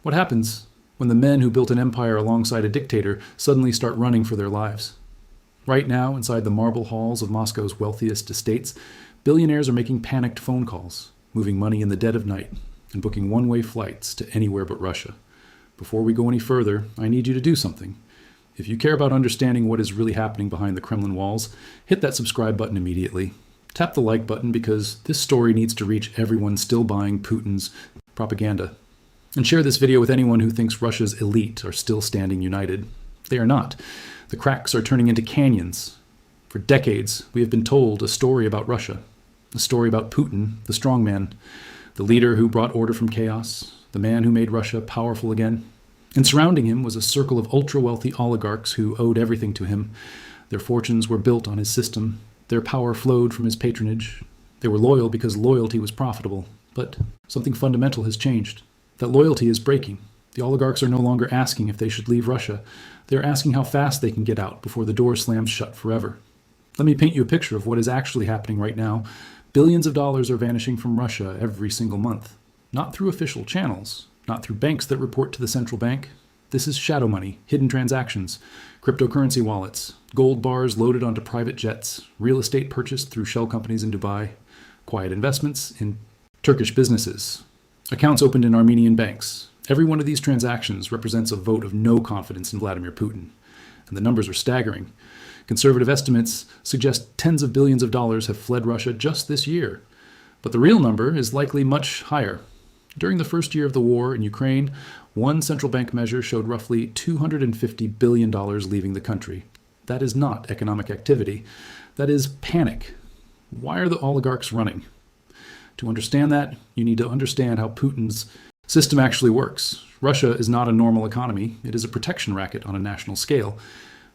What happens when the men who built an empire alongside a dictator suddenly start running for their lives? Right now, inside the marble halls of Moscow's wealthiest estates, billionaires are making panicked phone calls, moving money in the dead of night, and booking one-way flights to anywhere but Russia. Before we go any further, I need you to do something. If you care about understanding what is really happening behind the Kremlin walls, hit that subscribe button immediately. Tap the like button because this story needs to reach everyone still buying Putin's propaganda. And share this video with anyone who thinks Russia's elite are still standing united. They are not. The cracks are turning into canyons. For decades, we have been told a story about Russia. A story about Putin, the strongman, the leader who brought order from chaos, the man who made Russia powerful again. And surrounding him was a circle of ultra-wealthy oligarchs who owed everything to him. Their fortunes were built on his system. Their power flowed from his patronage. They were loyal because loyalty was profitable. But something fundamental has changed. That loyalty is breaking. The oligarchs are no longer asking if they should leave Russia. They're asking how fast they can get out before the door slams shut forever. Let me paint you a picture of what is actually happening right now. Billions of dollars are vanishing from Russia every single month. Not through official channels, not through banks that report to the central bank. This is shadow money, hidden transactions, cryptocurrency wallets, gold bars loaded onto private jets, real estate purchased through shell companies in Dubai, quiet investments in Turkish businesses, accounts opened in Armenian banks. Every one of these transactions represents a vote of no confidence in Vladimir Putin. And the numbers are staggering. Conservative estimates suggest tens of billions of dollars have fled Russia just this year. But the real number is likely much higher. During the first year of the war in Ukraine, one central bank measure showed roughly $250 billion leaving the country. That is not economic activity. That is panic. Why are the oligarchs running? To understand that, you need to understand how Putin's system actually works. Russia is not a normal economy. It is a protection racket on a national scale.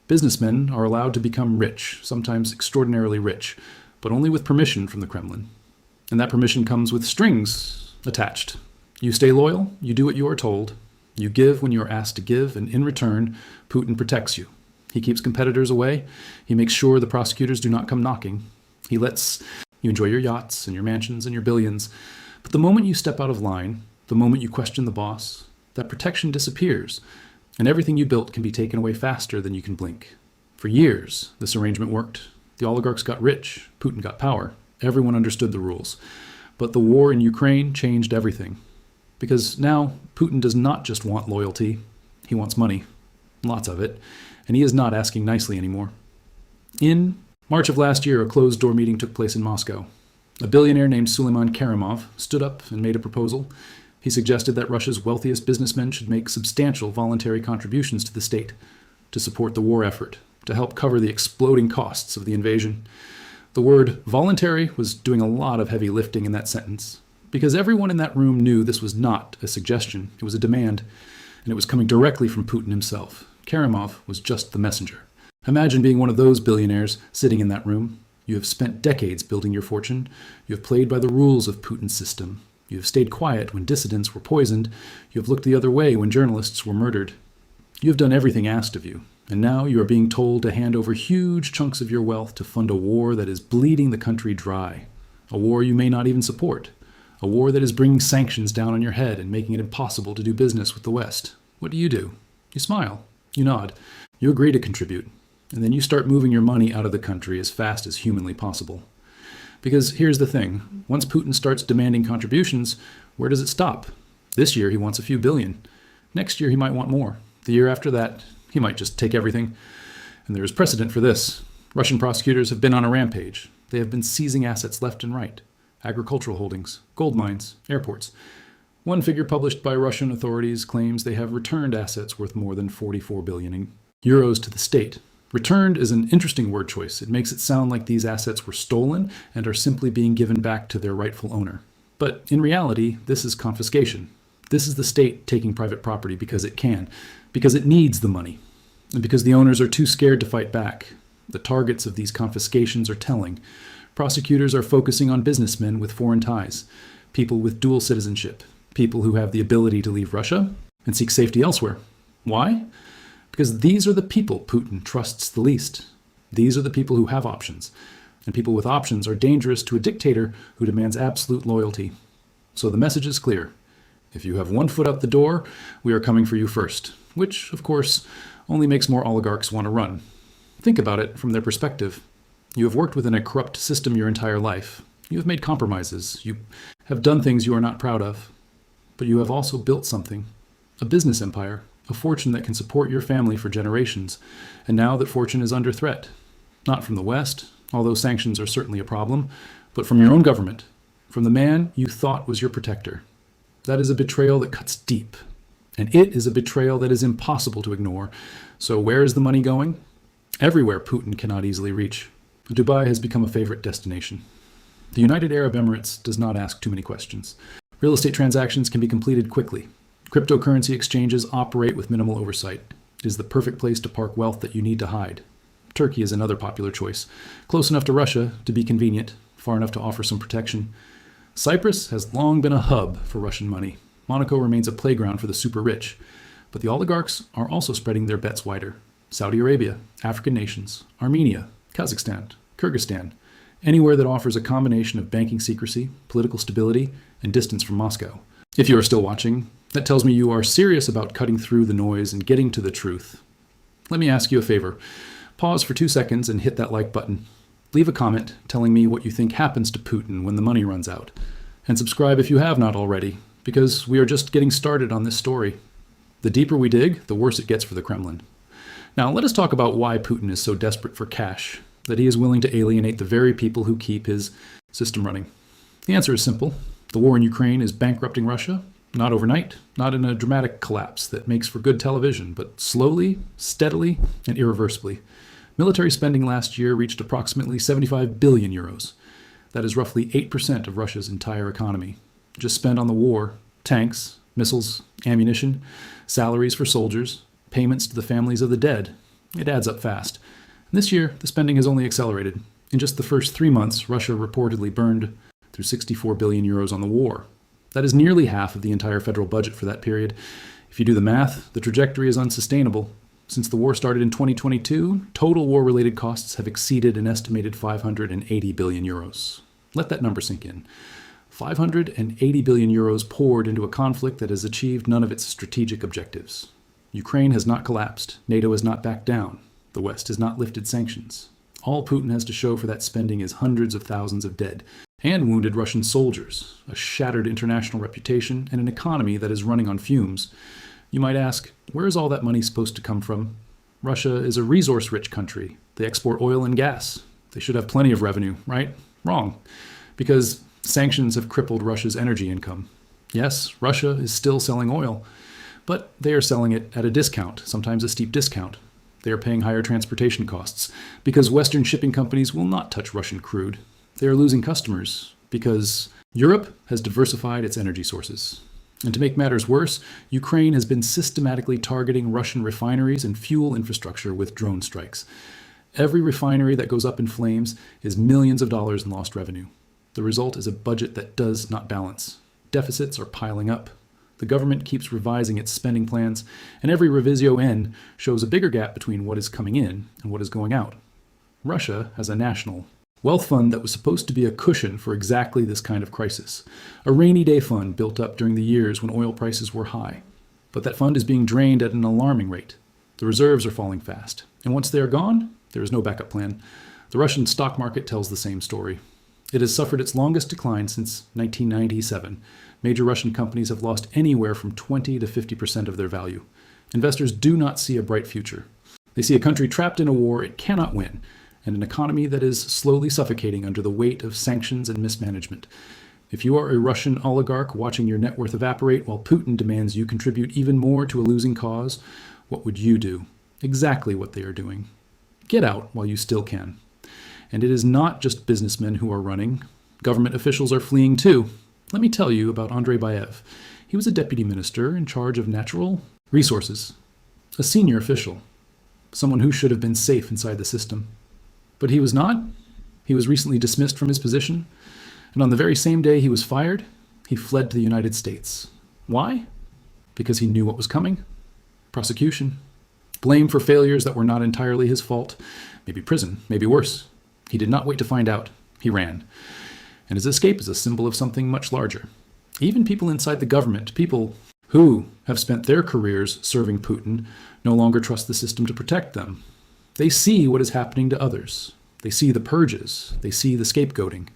Businessmen are allowed to become rich, sometimes extraordinarily rich, but only with permission from the Kremlin. And that permission comes with strings attached. You stay loyal, you do what you are told, you give when you are asked to give, and in return, Putin protects you. He keeps competitors away. He makes sure the prosecutors do not come knocking. He lets you enjoy your yachts and your mansions and your billions. But the moment you step out of line, the moment you question the boss, that protection disappears, and everything you built can be taken away faster than you can blink. For years, this arrangement worked. The oligarchs got rich, Putin got power. Everyone understood the rules. But the war in Ukraine changed everything. Because now, Putin does not just want loyalty, he wants money. Lots of it. And he is not asking nicely anymore. In March of last year, a closed-door meeting took place in Moscow. A billionaire named Suleiman Karimov stood up and made a proposal. He suggested that Russia's wealthiest businessmen should make substantial voluntary contributions to the state to support the war effort, to help cover the exploding costs of the invasion. The word voluntary was doing a lot of heavy lifting in that sentence, because everyone in that room knew this was not a suggestion, it was a demand, and it was coming directly from Putin himself. Karimov was just the messenger. Imagine being one of those billionaires sitting in that room. You have spent decades building your fortune. You have played by the rules of Putin's system. You have stayed quiet when dissidents were poisoned. You have looked the other way when journalists were murdered. You have done everything asked of you. And now you are being told to hand over huge chunks of your wealth to fund a war that is bleeding the country dry. A war you may not even support. A war that is bringing sanctions down on your head and making it impossible to do business with the West. What do? You smile. You nod. You agree to contribute. And then you start moving your money out of the country as fast as humanly possible. Because here's the thing. Once Putin starts demanding contributions, where does it stop? This year he wants a few billion. Next year he might want more. The year after that, he might just take everything. And there is precedent for this. Russian prosecutors have been on a rampage. They have been seizing assets left and right. Agricultural holdings, gold mines, airports. One figure published by Russian authorities claims they have returned assets worth more than 44 billion euros to the state. Returned is an interesting word choice. It makes it sound like these assets were stolen and are simply being given back to their rightful owner. But in reality, this is confiscation. This is the state taking private property because it can, because it needs the money, and because the owners are too scared to fight back. The targets of these confiscations are telling. Prosecutors are focusing on businessmen with foreign ties, people with dual citizenship, people who have the ability to leave Russia and seek safety elsewhere. Why? Because these are the people Putin trusts the least. These are the people who have options. And people with options are dangerous to a dictator who demands absolute loyalty. So the message is clear. If you have one foot out the door, we are coming for you first, which, of course, only makes more oligarchs want to run. Think about it from their perspective. You have worked within a corrupt system your entire life. You have made compromises. You have done things you are not proud of. But you have also built something, a business empire, a fortune that can support your family for generations. And now that fortune is under threat. Not from the West, although sanctions are certainly a problem, but from your own government, from the man you thought was your protector. That is a betrayal that cuts deep. And it is a betrayal that is impossible to ignore. So where is the money going? Everywhere Putin cannot easily reach. Dubai has become a favorite destination. The United Arab Emirates does not ask too many questions. Real estate transactions can be completed quickly. Cryptocurrency exchanges operate with minimal oversight. It is the perfect place to park wealth that you need to hide. Turkey is another popular choice. Close enough to Russia to be convenient, far enough to offer some protection. Cyprus has long been a hub for Russian money. Monaco remains a playground for the super rich. But the oligarchs are also spreading their bets wider. Saudi Arabia, African nations, Armenia, Kazakhstan, Kyrgyzstan, anywhere that offers a combination of banking secrecy, political stability, and distance from Moscow. If you are still watching, that tells me you are serious about cutting through the noise and getting to the truth. Let me ask you a favor. Pause for 2 seconds and hit that like button. Leave a comment telling me what you think happens to Putin when the money runs out. And subscribe if you have not already, because we are just getting started on this story. The deeper we dig, the worse it gets for the Kremlin. Now, let us talk about why Putin is so desperate for cash, that he is willing to alienate the very people who keep his system running. The answer is simple. The war in Ukraine is bankrupting Russia, not overnight, not in a dramatic collapse that makes for good television, but slowly, steadily, and irreversibly. Military spending last year reached approximately 75 billion euros. That is roughly 8% of Russia's entire economy. Just spent on the war, tanks, missiles, ammunition, salaries for soldiers, payments to the families of the dead. It adds up fast. And this year, the spending has only accelerated. In just the first 3 months, Russia reportedly burned through 64 billion euros on the war. That is nearly half of the entire federal budget for that period. If you do the math, the trajectory is unsustainable. Since the war started in 2022, total war-related costs have exceeded an estimated 580 billion euros. Let that number sink in. 580 billion euros poured into a conflict that has achieved none of its strategic objectives. Ukraine has not collapsed. NATO has not backed down. The West has not lifted sanctions. All Putin has to show for that spending is hundreds of thousands of dead and wounded Russian soldiers, a shattered international reputation, and an economy that is running on fumes. You might ask, where is all that money supposed to come from? Russia is a resource-rich country. They export oil and gas. They should have plenty of revenue, right? Wrong. Because sanctions have crippled Russia's energy income. Yes, Russia is still selling oil, but they are selling it at a discount, sometimes a steep discount. They are paying higher transportation costs because Western shipping companies will not touch Russian crude. They are losing customers because Europe has diversified its energy sources. And to make matters worse, Ukraine has been systematically targeting Russian refineries and fuel infrastructure with drone strikes. Every refinery that goes up in flames is millions of dollars in lost revenue. The result is a budget that does not balance. Deficits are piling up. The government keeps revising its spending plans, and every revisio N shows a bigger gap between what is coming in and what is going out. Russia has a national wealth fund that was supposed to be a cushion for exactly this kind of crisis. A rainy day fund built up during the years when oil prices were high. But that fund is being drained at an alarming rate. The reserves are falling fast. And once they are gone, there is no backup plan. The Russian stock market tells the same story. It has suffered its longest decline since 1997. Major Russian companies have lost anywhere from 20 to 50% of their value. Investors do not see a bright future. They see a country trapped in a war it cannot win, and an economy that is slowly suffocating under the weight of sanctions and mismanagement. If you are a Russian oligarch watching your net worth evaporate while Putin demands you contribute even more to a losing cause, what would you do? Exactly what they are doing. Get out while you still can. And it is not just businessmen who are running. Government officials are fleeing too. Let me tell you about Andrei Bayev. He was a deputy minister in charge of natural resources, a senior official, someone who should have been safe inside the system. But he was not. He was recently dismissed from his position, and on the very same day he was fired, he fled to the United States. Why? Because he knew what was coming. Prosecution. Blame for failures that were not entirely his fault. Maybe prison, maybe worse. He did not wait to find out. He ran. And his escape is a symbol of something much larger. Even people inside the government, people who have spent their careers serving Putin, no longer trust the system to protect them. They see what is happening to others. They see the purges. They see the scapegoating.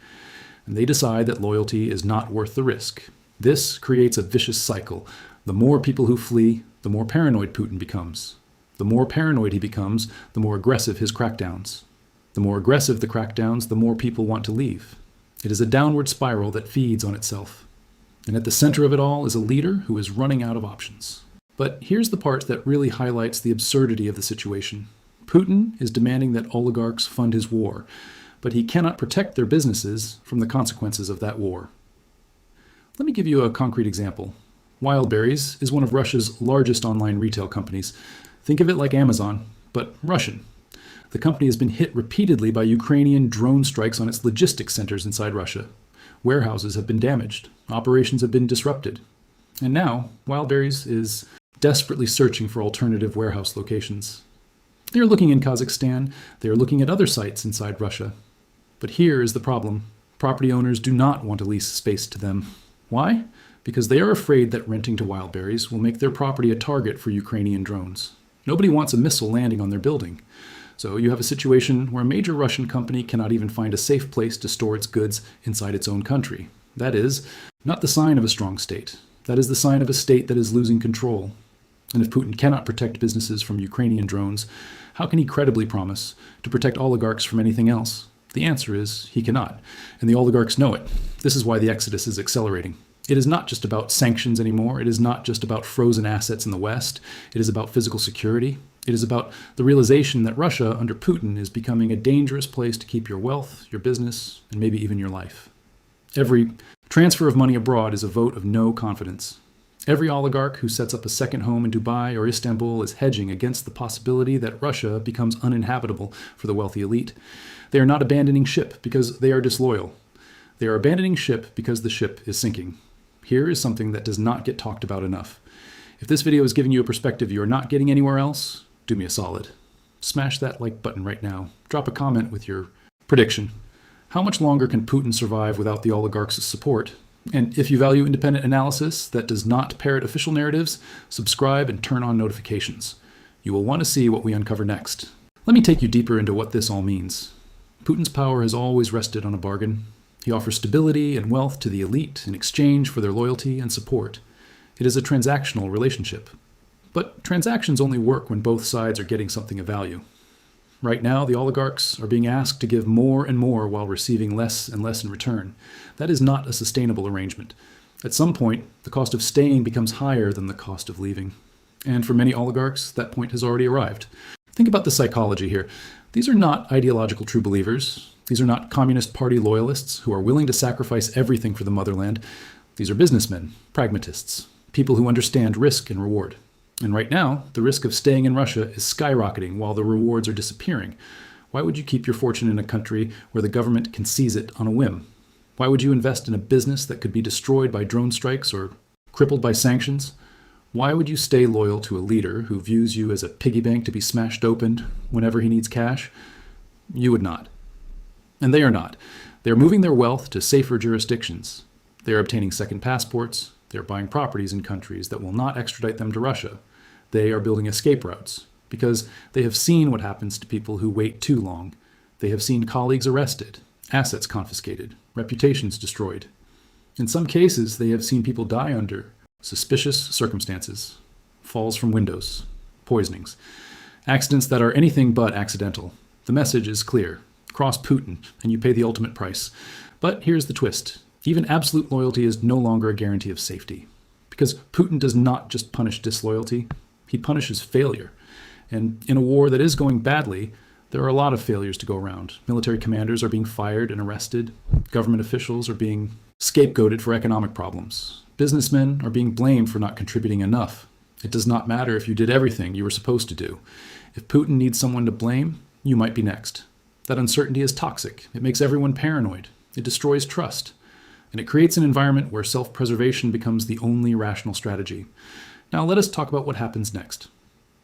And they decide that loyalty is not worth the risk. This creates a vicious cycle. The more people who flee, the more paranoid Putin becomes. The more paranoid he becomes, the more aggressive his crackdowns. The more aggressive the crackdowns, the more people want to leave. It is a downward spiral that feeds on itself. And at the center of it all is a leader who is running out of options. But here's the part that really highlights the absurdity of the situation. Putin is demanding that oligarchs fund his war, but he cannot protect their businesses from the consequences of that war. Let me give you a concrete example. Wildberries is one of Russia's largest online retail companies. Think of it like Amazon, but Russian. The company has been hit repeatedly by Ukrainian drone strikes on its logistics centers inside Russia. Warehouses have been damaged. Operations have been disrupted. And now, Wildberries is desperately searching for alternative warehouse locations. They are looking in Kazakhstan. They are looking at other sites inside Russia. But here is the problem. Property owners do not want to lease space to them. Why? Because they are afraid that renting to Wildberries will make their property a target for Ukrainian drones. Nobody wants a missile landing on their building. So you have a situation where a major Russian company cannot even find a safe place to store its goods inside its own country. That is not the sign of a strong state. That is the sign of a state that is losing control. And if Putin cannot protect businesses from Ukrainian drones, how can he credibly promise to protect oligarchs from anything else? The answer is he cannot, and the oligarchs know it. This is why the exodus is accelerating. It is not just about sanctions anymore. It is not just about frozen assets in the West. It is about physical security. It is about the realization that Russia, under Putin, is becoming a dangerous place to keep your wealth, your business, and maybe even your life. Every transfer of money abroad is a vote of no confidence. Every oligarch who sets up a second home in Dubai or Istanbul is hedging against the possibility that Russia becomes uninhabitable for the wealthy elite. They are not abandoning ship because they are disloyal. They are abandoning ship because the ship is sinking. Here is something that does not get talked about enough. If this video is giving you a perspective you are not getting anywhere else, do me a solid. Smash that like button right now. Drop a comment with your prediction. How much longer can Putin survive without the oligarchs' support? And if you value independent analysis that does not parrot official narratives, subscribe and turn on notifications. You will want to see what we uncover next. Let me take you deeper into what this all means. Putin's power has always rested on a bargain. He offers stability and wealth to the elite in exchange for their loyalty and support. It is a transactional relationship. But transactions only work when both sides are getting something of value. Right now, the oligarchs are being asked to give more and more while receiving less and less in return. That is not a sustainable arrangement. At some point, the cost of staying becomes higher than the cost of leaving. And for many oligarchs, that point has already arrived. Think about the psychology here. These are not ideological true believers. These are not Communist Party loyalists who are willing to sacrifice everything for the motherland. These are businessmen, pragmatists, people who understand risk and reward. And right now, the risk of staying in Russia is skyrocketing while the rewards are disappearing. Why would you keep your fortune in a country where the government can seize it on a whim? Why would you invest in a business that could be destroyed by drone strikes or crippled by sanctions? Why would you stay loyal to a leader who views you as a piggy bank to be smashed open whenever he needs cash? You would not. And they are not. They are moving their wealth to safer jurisdictions. They are obtaining second passports. They are buying properties in countries that will not extradite them to Russia. They are building escape routes because they have seen what happens to people who wait too long. They have seen colleagues arrested, assets confiscated, reputations destroyed. In some cases, they have seen people die under suspicious circumstances, falls from windows, poisonings, accidents that are anything but accidental. The message is clear. Cross Putin, and you pay the ultimate price. But here's the twist. Even absolute loyalty is no longer a guarantee of safety. Because Putin does not just punish disloyalty, he punishes failure. And in a war that is going badly, there are a lot of failures to go around. Military commanders are being fired and arrested. Government officials are being scapegoated for economic problems. Businessmen are being blamed for not contributing enough. It does not matter if you did everything you were supposed to do. If Putin needs someone to blame, you might be next. That uncertainty is toxic. It makes everyone paranoid. It destroys trust. And it creates an environment where self-preservation becomes the only rational strategy. Now let us talk about what happens next.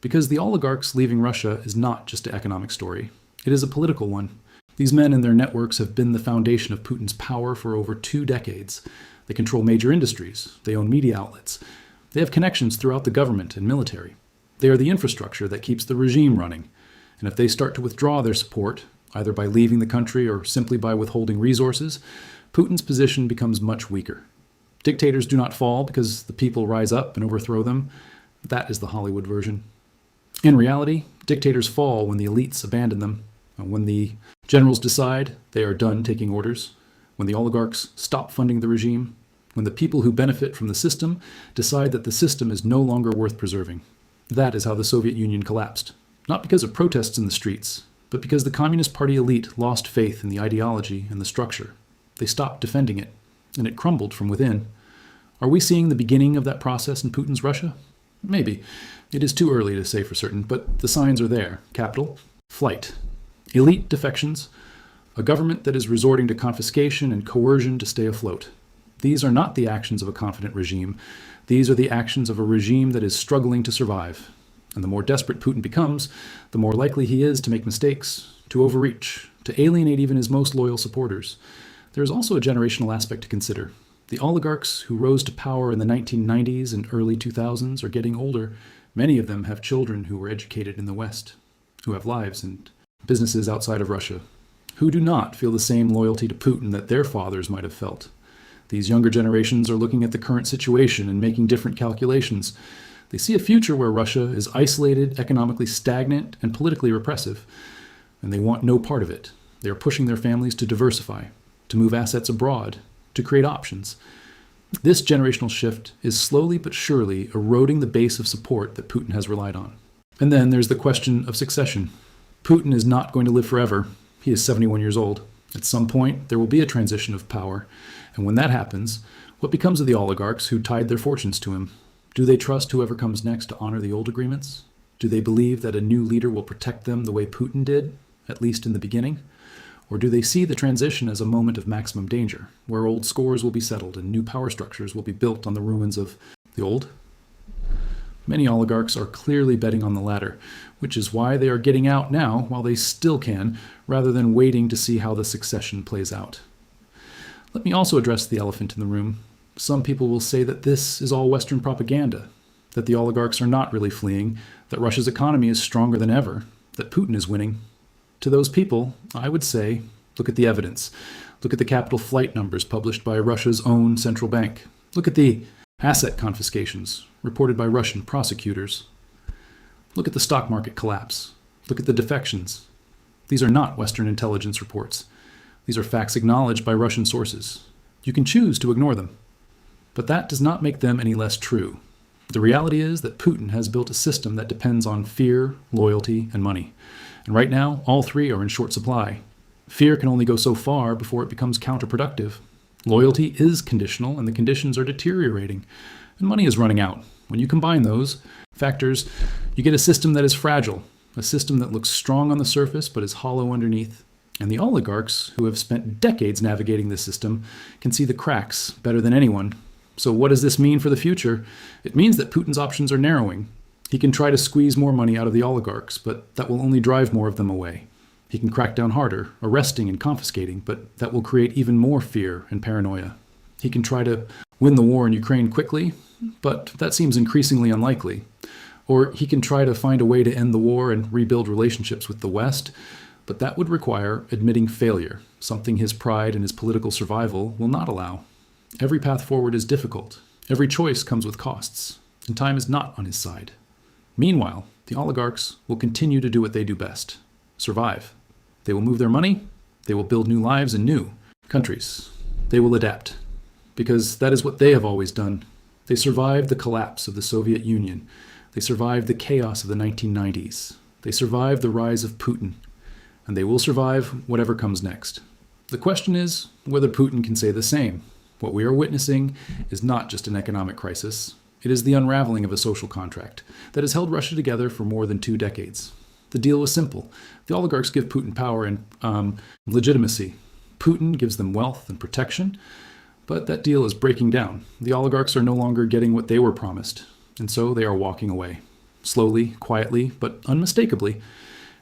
Because the oligarchs leaving Russia is not just an economic story. It is a political one. These men and their networks have been the foundation of Putin's power for over 2 decades. They control major industries. They own media outlets. They have connections throughout the government and military. They are the infrastructure that keeps the regime running. And if they start to withdraw their support, either by leaving the country or simply by withholding resources, Putin's position becomes much weaker. Dictators do not fall because the people rise up and overthrow them. That is the Hollywood version. In reality, dictators fall when the elites abandon them, when the generals decide they are done taking orders, when the oligarchs stop funding the regime, when the people who benefit from the system decide that the system is no longer worth preserving. That is how the Soviet Union collapsed. Not because of protests in the streets, but because the Communist Party elite lost faith in the ideology and the structure. They stopped defending it, and it crumbled from within. Are we seeing the beginning of that process in Putin's Russia? Maybe. It is too early to say for certain, but the signs are there. Capital, flight, elite defections, a government that is resorting to confiscation and coercion to stay afloat. These are not the actions of a confident regime. These are the actions of a regime that is struggling to survive. And the more desperate Putin becomes, the more likely he is to make mistakes, to overreach, to alienate even his most loyal supporters. There is also a generational aspect to consider. The oligarchs who rose to power in the 1990s and early 2000s are getting older. Many of them have children who were educated in the West, who have lives and businesses outside of Russia, who do not feel the same loyalty to Putin that their fathers might have felt. These younger generations are looking at the current situation and making different calculations. They see a future where Russia is isolated, economically stagnant, and politically repressive, and they want no part of it. They are pushing their families to diversify, to move assets abroad, to create options. This generational shift is slowly but surely eroding the base of support that Putin has relied on. And then there's the question of succession. Putin is not going to live forever. He is 71 years old. At some point, there will be a transition of power. And when that happens, what becomes of the oligarchs who tied their fortunes to him? Do they trust whoever comes next to honor the old agreements? Do they believe that a new leader will protect them the way Putin did, at least in the beginning? Or do they see the transition as a moment of maximum danger, where old scores will be settled and new power structures will be built on the ruins of the old? Many oligarchs are clearly betting on the latter, which is why they are getting out now while they still can, rather than waiting to see how the succession plays out. Let me also address the elephant in the room. Some people will say that this is all Western propaganda, that the oligarchs are not really fleeing, that Russia's economy is stronger than ever, that Putin is winning. To those people, I would say, look at the evidence. Look at the capital flight numbers published by Russia's own central bank. Look at the asset confiscations reported by Russian prosecutors. Look at the stock market collapse. Look at the defections. These are not Western intelligence reports. These are facts acknowledged by Russian sources. You can choose to ignore them, but that does not make them any less true. The reality is that Putin has built a system that depends on fear, loyalty, and money. And right now, all three are in short supply. Fear can only go so far before it becomes counterproductive. Loyalty is conditional, and the conditions are deteriorating. And money is running out. When you combine those factors, you get a system that is fragile, a system that looks strong on the surface but is hollow underneath. And the oligarchs, who have spent decades navigating this system, can see the cracks better than anyone. So what does this mean for the future? It means that Putin's options are narrowing. He can try to squeeze more money out of the oligarchs, but that will only drive more of them away. He can crack down harder, arresting and confiscating, but that will create even more fear and paranoia. He can try to win the war in Ukraine quickly, but that seems increasingly unlikely. Or he can try to find a way to end the war and rebuild relationships with the West, but that would require admitting failure, something his pride and his political survival will not allow. Every path forward is difficult. Every choice comes with costs, and time is not on his side. Meanwhile, the oligarchs will continue to do what they do best: survive. They will move their money, they will build new lives in new countries. They will adapt, because that is what they have always done. They survived the collapse of the Soviet Union. They survived the chaos of the 1990s. They survived the rise of Putin, and they will survive whatever comes next. The question is whether Putin can say the same. What we are witnessing is not just an economic crisis. It is the unraveling of a social contract that has held Russia together for more than 2 decades. The deal was simple. The oligarchs give Putin power and legitimacy. Putin gives them wealth and protection, but that deal is breaking down. The oligarchs are no longer getting what they were promised, and so they are walking away. Slowly, quietly, but unmistakably.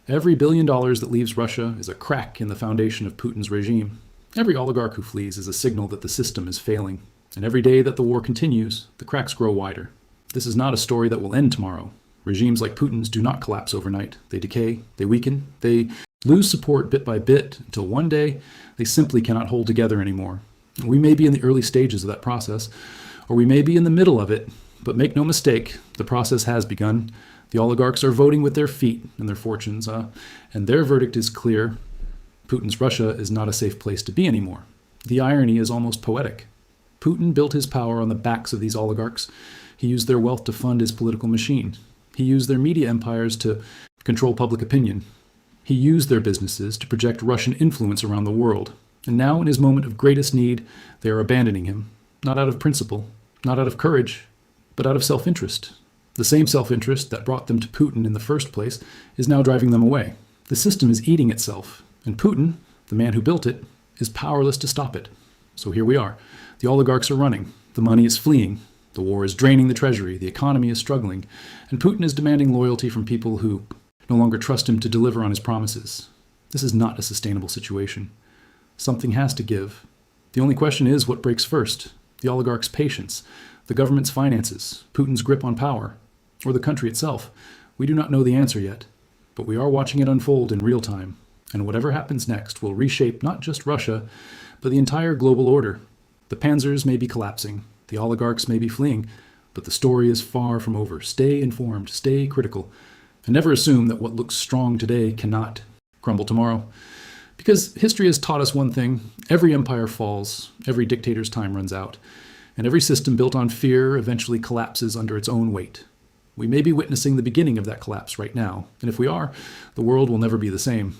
Every $1 billion that leaves Russia is a crack in the foundation of Putin's regime. Every oligarch who flees is a signal that the system is failing. And every day that the war continues, the cracks grow wider. This is not a story that will end tomorrow. Regimes like Putin's do not collapse overnight. They decay, they weaken, they lose support bit by bit until one day they simply cannot hold together anymore. We may be in the early stages of that process, or we may be in the middle of it, but make no mistake, the process has begun. The oligarchs are voting with their feet and their fortunes, and their verdict is clear. Putin's Russia is not a safe place to be anymore. The irony is almost poetic. Putin built his power on the backs of these oligarchs. He used their wealth to fund his political machine. He used their media empires to control public opinion. He used their businesses to project Russian influence around the world. And now, in his moment of greatest need, they are abandoning him, not out of principle, not out of courage, but out of self-interest. The same self-interest that brought them to Putin in the first place is now driving them away. The system is eating itself, and Putin, the man who built it, is powerless to stop it. So here we are. The oligarchs are running. The money is fleeing. The war is draining the treasury. The economy is struggling. And Putin is demanding loyalty from people who no longer trust him to deliver on his promises. This is not a sustainable situation. Something has to give. The only question is what breaks first: the oligarchs' patience, the government's finances, Putin's grip on power, or the country itself. We do not know the answer yet, but we are watching it unfold in real time. And whatever happens next will reshape not just Russia, but the entire global order. The panzers may be collapsing, the oligarchs may be fleeing, but the story is far from over. Stay informed, stay critical, and never assume that what looks strong today cannot crumble tomorrow. Because history has taught us one thing: every empire falls, every dictator's time runs out, and every system built on fear eventually collapses under its own weight. We may be witnessing the beginning of that collapse right now, and if we are, the world will never be the same.